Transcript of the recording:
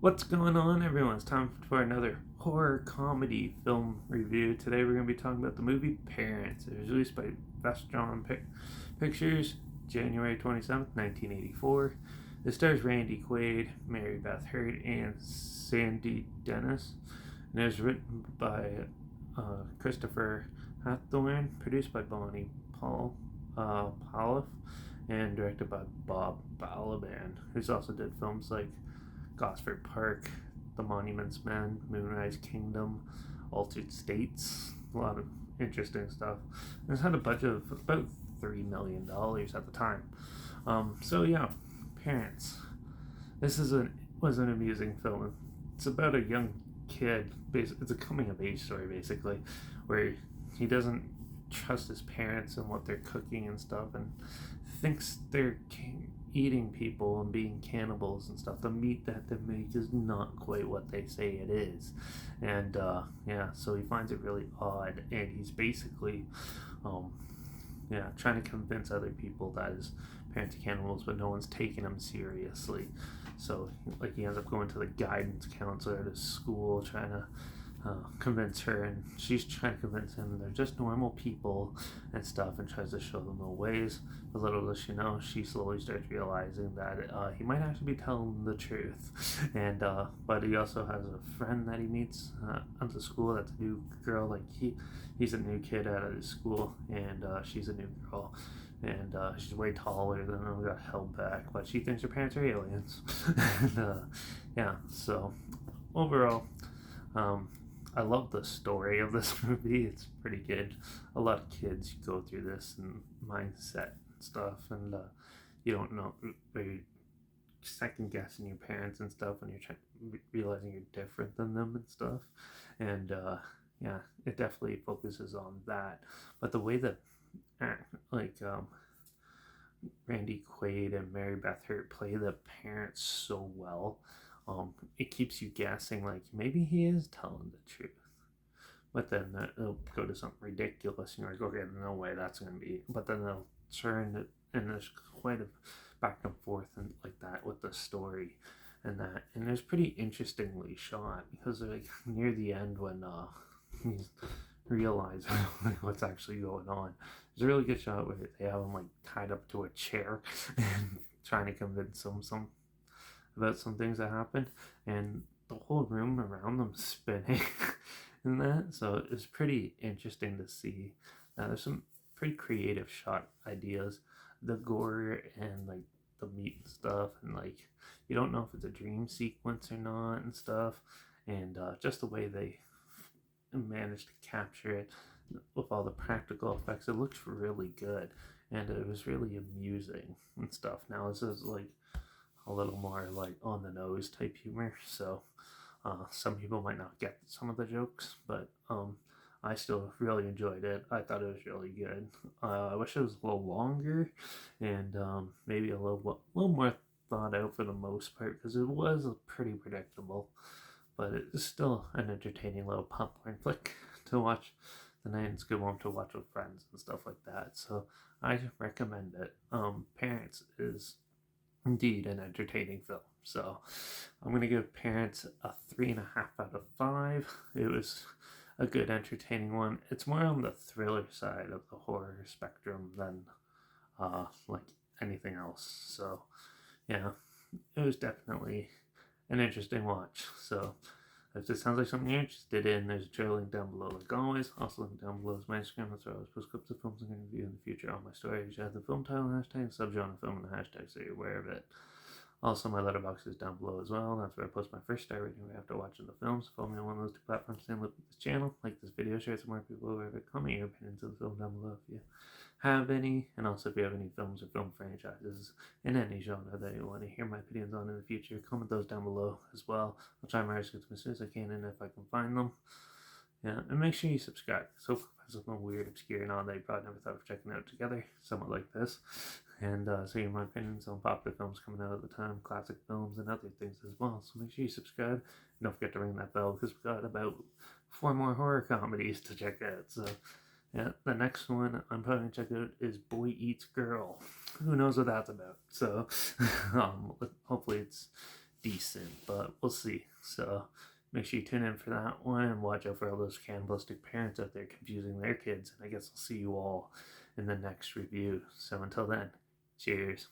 What's going on, everyone? It's time for another horror comedy film review. Today we're going to be talking about the movie Parents. It was released by Vestron Pictures January 27th, 1984. It stars Randy Quaid, Mary Beth Hurt, and Sandy Dennis. And it was written by Christopher Hathorne, produced by Bonnie Pauloff, and directed by Bob Balaban, who's also did films like Gosford Park, The Monuments Men, Moonrise Kingdom, Altered States. A lot of interesting stuff. And it's had a budget of about $3 million at the time. So yeah, Parents. This was an amusing film. It's about a young kid. It's a coming of age story basically, where he doesn't trust his parents and what they're cooking and stuff, and thinks they're eating people and being cannibals and stuff. The meat that they make is not quite what they say it is, and yeah, so he finds it really odd, and he's basically, um, yeah, trying to convince other people that his parents are cannibals, but no one's taking him seriously. So, like, he ends up going to the guidance counselor at his school, trying to convince her, and she's trying to convince him they're just normal people and stuff, and tries to show them the ways. But little does she know, she slowly starts realizing that he might actually be telling the truth. And but he also has a friend that he meets at the school that's a new girl. Like, he's a new kid out of his school, and she's a new girl. And she's way taller than him, got held back, but she thinks her parents are aliens. And yeah, so overall, um, I love the story of this movie. It's pretty good. A lot of kids go through this and mindset and stuff, and you don't know, you're second guessing your parents and stuff when you're realizing you're different than them and stuff. And yeah, it definitely focuses on that. But the way that like Randy Quaid and Mary Beth Hurt play the parents so well, it keeps you guessing, like, maybe he is telling the truth. But then it'll go to something ridiculous, and you're like, okay, no way that's going to be. But then they'll turn it, and there's quite a back and forth and like that with the story and that. And it's pretty interestingly shot, because they're like near the end when he's realizing like what's actually going on. There's a really good shot where they have him like tied up to a chair and trying to convince him about some things that happened, and the whole room around them spinning and that. So it's pretty interesting to see. There's some pretty creative shot ideas, the gore and like the meat and stuff, and like you don't know if it's a dream sequence or not and stuff, and just the way they managed to capture it with all the practical effects, it looks really good, and it was really amusing and stuff. Now this is like a little more like on the nose type humor, so some people might not get some of the jokes, but I still really enjoyed it. I thought it was really good. I wish it was a little longer, and maybe a little more thought out for the most part, because it was pretty predictable, but it's still an entertaining little popcorn flick to watch the night. It's a good one to watch with friends and stuff like that. So I recommend it. Parents is indeed an entertaining film. So I'm going to give Parents a 3.5 out of 5. It was a good, entertaining one. It's more on the thriller side of the horror spectrum than like anything else. So yeah, it was definitely an interesting watch. So if this sounds like something you're interested in, there's a trail link down below, like always. Also, link down below is my Instagram. That's where I always post clips of films I'm going to review in the future on my stories. You have the film title and hashtag, subgenre film and the hashtag, so you're aware of it. Also, my Letterbox is down below as well. That's where I post my first star rating right after watching the films. Follow me on one of those two platforms and look at this channel. Like this video, share it to more people who have it. Comment your opinions of the film down below if you have any. And also, if you have any films or film franchises in any genre that you want to hear my opinions on in the future, comment those down below as well. I'll try my hardest to get them as soon as I can, and if I can find them. Yeah, and make sure you subscribe. So something weird, obscure, and all that you probably never thought of checking out together, somewhat like this. And so you my opinions on popular films coming out at the time, classic films, and other things as well. So make sure you subscribe. And don't forget to ring that bell, because we've got about 4 more horror comedies to check out. So yeah, the next one I'm probably going to check out is Boy Eats Girl. Who knows what that's about? So hopefully it's decent, but we'll see. So make sure you tune in for that one and watch out for all those cannibalistic parents out there confusing their kids. And I guess I'll see you all in the next review. So until then, cheers.